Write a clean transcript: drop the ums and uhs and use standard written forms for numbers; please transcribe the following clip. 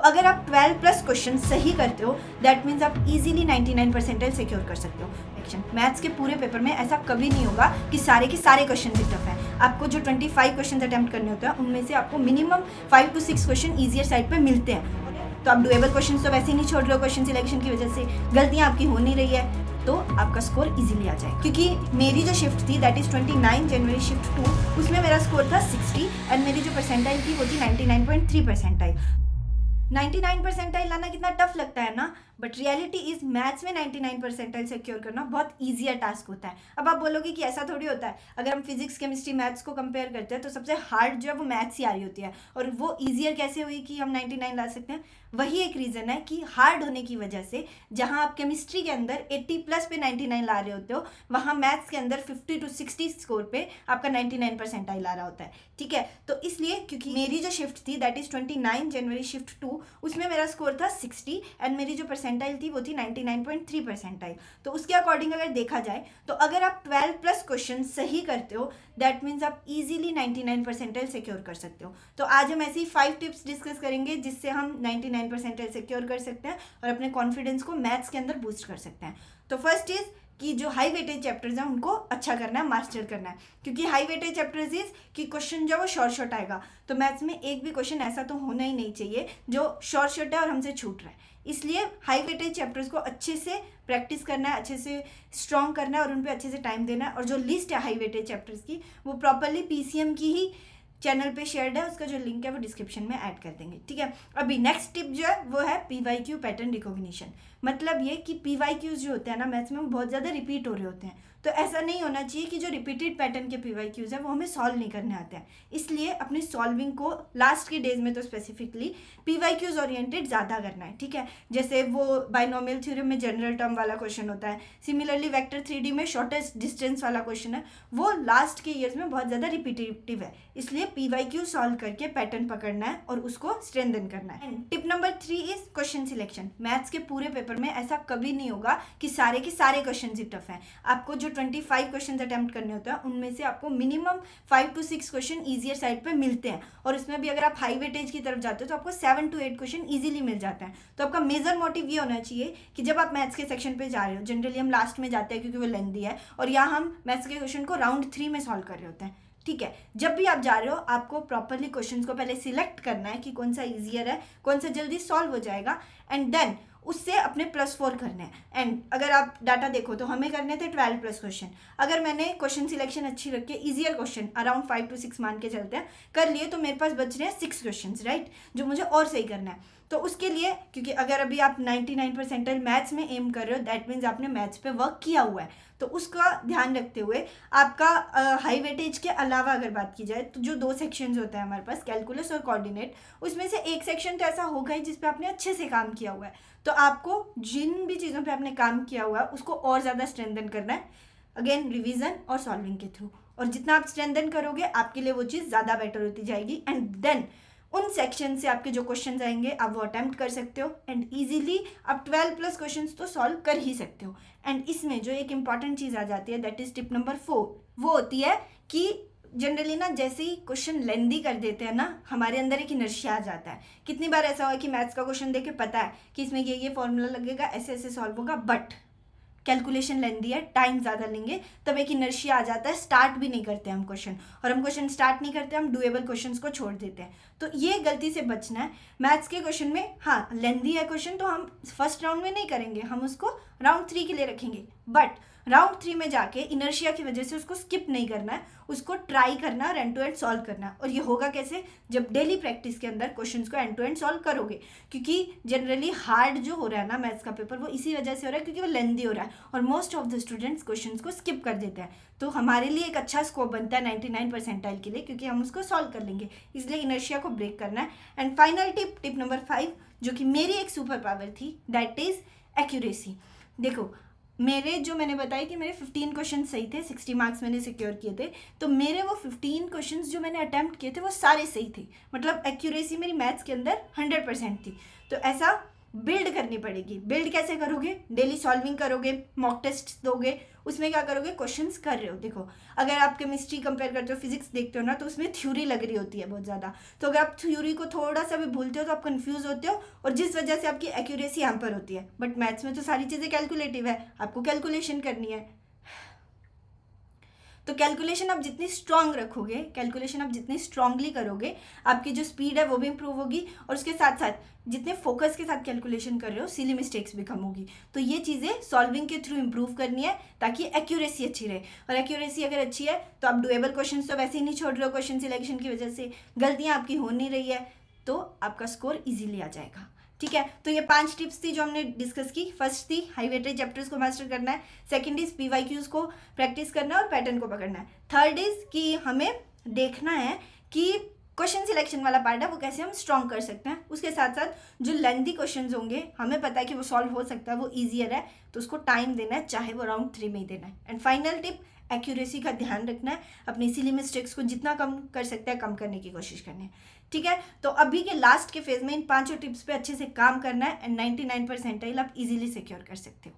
अगर आप 12 plus question सही करते हो दैट मीन्स आप इजीली 99 परसेंटाइल सिक्योर कर सकते हो। मैथ्स के पूरे पेपर में ऐसा कभी नहीं होगा कि सारे के सारे क्वेश्चन ही टफ हैं। आपको जो 25 क्वेश्चन अटेम्प्ट करने होते हैं उनमें से आपको minimum 5 to 6 question easier side पे मिलते हैं। तो आप डुएबल क्वेश्चन तो वैसे ही नहीं छोड़ रहे हो, क्वेश्चन सिलेक्शन की वजह से गलतियाँ आपकी हो नहीं रही है, तो आपका स्कोर इजीली आ जाए। क्योंकि मेरी जो शिफ्ट थी दैट इज 29 जनवरी शिफ्ट 2, उसमें मेरा स्कोर था 60 एंड मेरी जो परसेंटाइल थी वो थी 99.3 परसेंटाइल। 99 परसेंटाइल लाना कितना टफ लगता है ना, बट रियलिटी इज मैथ्स में 99 परसेंटाइल सिक्योर करना बहुत ईजियर टास्क होता है। अब आप बोलोगे कि ऐसा थोड़ी होता है, अगर हम फिजिक्स केमिस्ट्री मैथ्स को कंपेयर करते हैं तो सबसे हार्ड जो है वो मैथ्स ही आ रही होती है, और वो ईजियर कैसे हुई कि हम 99 ला सकते हैं। वही एक रीज़न है कि हार्ड होने की वजह से जहाँ आप केमिस्ट्री के अंदर 80 प्लस पे 99 ला रहे होते हो, वहाँ मैथ्स के अंदर 50 to 60 स्कोर पे आपका 99 परसेंटाइल आ रहा होता है। ठीक है, तो इसलिए क्योंकि मेरी जो शिफ्ट थी दैट इज 29 जनवरी शिफ्ट 2, उसमें मेरा स्कोर था 60 एंड मेरी जो परसेंटाइल थी वो थी 99.3 परसेंटाइल। तो उसके अकॉर्डिंग अगर देखा जाए तो अगर आप 12 प्लस क्वेश्चन सही करते हो दैट मीन्स आप इजीली 99 परसेंटाइल सिक्योर कर सकते हो। तो आज हम ऐसी 5 टिप्स डिस्कस करेंगे जिससे हम 99 परसेंटाइल सिक्योर कर सकते हैं और अपने कॉन्फिडेंस को मैथ्स के अंदर बूस्ट कर सकते हैं। तो फर्स्ट इज कि जो हाई वेटेज चैप्टर्स हैं उनको अच्छा करना है, मास्टर करना है, क्योंकि हाई वेटेज चैप्टर्स इज कि क्वेश्चन जो है वो शॉर्ट आएगा। तो मैथ्स में एक भी क्वेश्चन ऐसा तो होना ही नहीं चाहिए जो शॉर्ट है और हमसे छूट रहा है। इसलिए हाई वेटेज चैप्टर्स को अच्छे से प्रैक्टिस करना है, अच्छे से स्ट्रॉन्ग करना है और उन पर अच्छे से टाइम देना है। और जो लिस्ट है हाई वेटेज चैप्टर्स की वो प्रॉपरली PCM की ही चैनल पे शेयर्ड है, उसका जो लिंक है वो डिस्क्रिप्शन में ऐड कर देंगे। ठीक है, अभी नेक्स्ट टिप जो है वो है PYQ पैटर्न रिकॉग्निशन। मतलब ये कि PYQs जो होते हैं ना मैथ्स में वो बहुत ज़्यादा रिपीट हो रहे होते हैं, तो ऐसा नहीं होना चाहिए कि जो रिपीटेड पैटर्न के PYQs है वो हमें सॉल्व नहीं करने आते हैं। इसलिए अपनी सॉल्विंग को लास्ट के डेज में तो स्पेसिफिकली PYQs ओरिएंटेड ज़्यादा करना है। ठीक है, जैसे वो बाइनोमियल थ्योरम में जनरल टर्म वाला क्वेश्चन होता है, सिमिलरली वेक्टर 3D में शॉर्टेस्ट डिस्टेंस वाला क्वेश्चन है, वो लास्ट के ईयर्स में बहुत ज़्यादा रिपीटेटिव है। इसलिए PYQ सॉल्व करके पैटर्न पकड़ना है और उसको स्ट्रेंथन करना है। Tip number 3 is question selection. Maths के पूरे पेपर में ऐसा कभी नहीं होगा कि सारे के सारे क्वेश्चन ही टफ हैं। आपको जो 25 क्वेश्चन अटेम्प्ट करने होते हैं उनमें से आपको minimum 5 to 6 question easier side पे मिलते हैं, और उसमें भी अगर आप हाई वेटेज की तरफ जाते हो तो आपको 7 to 8 क्वेश्चन ईजिली मिल जाते हैं। तो आपका मेजर मोटिव ये होना चाहिए कि जब आप मैथ्स के सेक्शन पे जा रहे हो, जनरली हम लास्ट में जाते हैं क्योंकि वो लेंथी है, और यहाँ हम मैथ्स के क्वेश्चन को राउंड 3 में सॉल्व कर रहे होते हैं। ठीक है, जब भी आप जा रहे हो आपको प्रॉपरली क्वेश्चंस को पहले सिलेक्ट करना है कि कौन सा इजियर है, कौन सा जल्दी सॉल्व हो जाएगा, एंड देन उससे अपने +4 करने हैं। एंड अगर आप डाटा देखो तो हमें करने थे 12 प्लस क्वेश्चन। अगर मैंने क्वेश्चन सिलेक्शन अच्छी रख के इजियर क्वेश्चन अराउंड 5 to 6 मान के चलते हैं कर लिए, तो मेरे पास बच रहे हैं 6 क्वेश्चन, राइट, जो मुझे और सही करना है। तो उसके लिए क्योंकि अगर अभी आप 99 परसेंटाइल मैथ्स में एम कर रहे हो दैट मीन्स आपने मैथ्स पे वर्क किया हुआ है, तो उसका ध्यान रखते हुए आपका हाई वेटेज के अलावा अगर बात की जाए तो जो 2 सेक्शंस होते हैं हमारे पास, कैलकुलस और कोऑर्डिनेट, उसमें से एक सेक्शन तो ऐसा होगा ही जिस पे आपने अच्छे से काम किया हुआ है। तो आपको जिन भी चीज़ों पे आपने काम किया हुआ है उसको और ज़्यादा स्ट्रेंथन करना है, अगेन रिवीजन और सॉल्विंग के थ्रू। और जितना आप स्ट्रेंथन करोगे आपके लिए वो चीज़ ज़्यादा बेटर होती जाएगी, एंड देन उन सेक्शन से आपके जो क्वेश्चन आएंगे आप वो अटेम्प्ट कर सकते हो, एंड इजीली आप 12 प्लस क्वेश्चन तो सॉल्व कर ही सकते हो। एंड इसमें जो एक इंपॉर्टेंट चीज़ आ जाती है दैट इज टिप नंबर 4, वो होती है कि जनरली ना जैसे ही क्वेश्चन लेंदी कर देते हैं ना हमारे अंदर एक इनर्शिया आ जाता है। कितनी बार ऐसा हुआ कि मैथ्स का क्वेश्चन देके पता है कि इसमें ये फॉर्मूला लगेगा, ऐसे ऐसे सॉल्व होगा, बट कैलकुलेशन लेंदी है, टाइम ज़्यादा लेंगे, तब एक इनर्शिया आ जाता है, स्टार्ट भी नहीं करते हम क्वेश्चन, और हम क्वेश्चन स्टार्ट नहीं करते, हम डुएबल क्वेश्चंस को छोड़ देते हैं। तो ये गलती से बचना है। मैथ्स के क्वेश्चन में हाँ लेंदी है क्वेश्चन तो हम फर्स्ट राउंड में नहीं करेंगे, हम उसको राउंड 3 के लिए रखेंगे, बट राउंड 3 में जाके इनर्शिया की वजह से उसको स्किप नहीं करना है, उसको ट्राई करना है और एंड टू एंड सॉल्व करना है। और ये होगा कैसे, जब डेली प्रैक्टिस के अंदर क्वेश्चंस को एंड टू एंड सॉल्व करोगे, क्योंकि जनरली हार्ड जो हो रहा है ना मैथ्स का पेपर वो इसी वजह से हो रहा है क्योंकि वो लेंदी हो रहा है और most of the students questions को स्किप कर देते हैं। तो हमारे लिए एक अच्छा स्कोप बनता है 99 परसेंटाइल के लिए, क्योंकि हम उसको सॉल्व कर लेंगे, इसलिए इनर्शिया को ब्रेक करना है। एंड फाइनल टिप नंबर 5, जो कि मेरी एक सुपर पावर थी, दैट इज एक्यूरेसी। देखो मेरे जो मैंने बताया कि मेरे 15 क्वेश्चन सही थे, 60 मार्क्स मैंने सिक्योर किए थे, तो मेरे वो 15 क्वेश्चन जो मैंने अटैम्प्ट किए थे वो सारे सही थे, मतलब एक्यूरेसी मेरी मैथ्स के अंदर 100% थी। तो ऐसा बिल्ड करनी पड़ेगी। बिल्ड कैसे करोगे? डेली सॉल्विंग करोगे, मॉक टेस्ट दोगे, उसमें क्या करोगे? क्वेश्चंस कर रहे हो। देखो अगर आप केमिस्ट्री कंपेयर करते हो, फिजिक्स देखते हो ना, तो उसमें थ्योरी लग रही होती है बहुत ज़्यादा। तो अगर आप थ्योरी को थोड़ा सा भी भूलते हो तो आप कंफ्यूज होते हो, और जिस वजह से आपकी एक्यूरेसी हैम्पर होती है। बट मैथ्स में तो सारी चीज़ें कैलकुलेटिव है, आपको कैलकुलेशन करनी है। तो कैलकुलेशन आप जितनी स्ट्रांग रखोगे, कैलकुलेशन आप जितनी स्ट्रांगली करोगे, आपकी जो स्पीड है वो भी इंप्रूव होगी, और उसके साथ साथ जितने फोकस के साथ कैलकुलेशन कर रहे हो, सिली मिस्टेक्स भी कम होगी। तो ये चीज़ें सॉल्विंग के थ्रू इंप्रूव करनी है ताकि एक्यूरेसी अच्छी रहे। और एक्यूरेसी अगर अच्छी है तो आप डुएबल क्वेश्चन तो वैसे ही नहीं छोड़ रहे हो, क्वेश्चन सिलेक्शन की वजह से गलतियाँ आपकी हो नहीं रही है, तो आपका स्कोर ईजिली आ जाएगा। ठीक है, तो ये 5 टिप्स थी जो हमने डिस्कस की। फर्स्ट थी हाई वेटेज चैप्टर्स को मास्टर करना है, सेकंड इज PYQs को प्रैक्टिस करना है और पैटर्न को पकड़ना है, थर्ड इज कि हमें देखना है कि क्वेश्चन सिलेक्शन वाला पार्ट है वो कैसे हम स्ट्रॉन्ग कर सकते हैं। उसके साथ साथ जो लेंथी क्वेश्चंस होंगे हमें पता है कि वो सॉल्व हो सकता है, वो ईजियर है, तो उसको टाइम देना है, चाहे वो राउंड 3 में ही देना है। एंड फाइनल टिप, एक्यूरेसी का ध्यान रखना है, अपनी सिली मिस्टेक्स को जितना कम कर सकते हैं कम करने की कोशिश करनी है। ठीक है, तो अभी के लास्ट के फेज में इन 5 टिप्स पे अच्छे से काम करना है, एंड 99 परसेंटाइल आप इजीली सिक्योर कर सकते हो।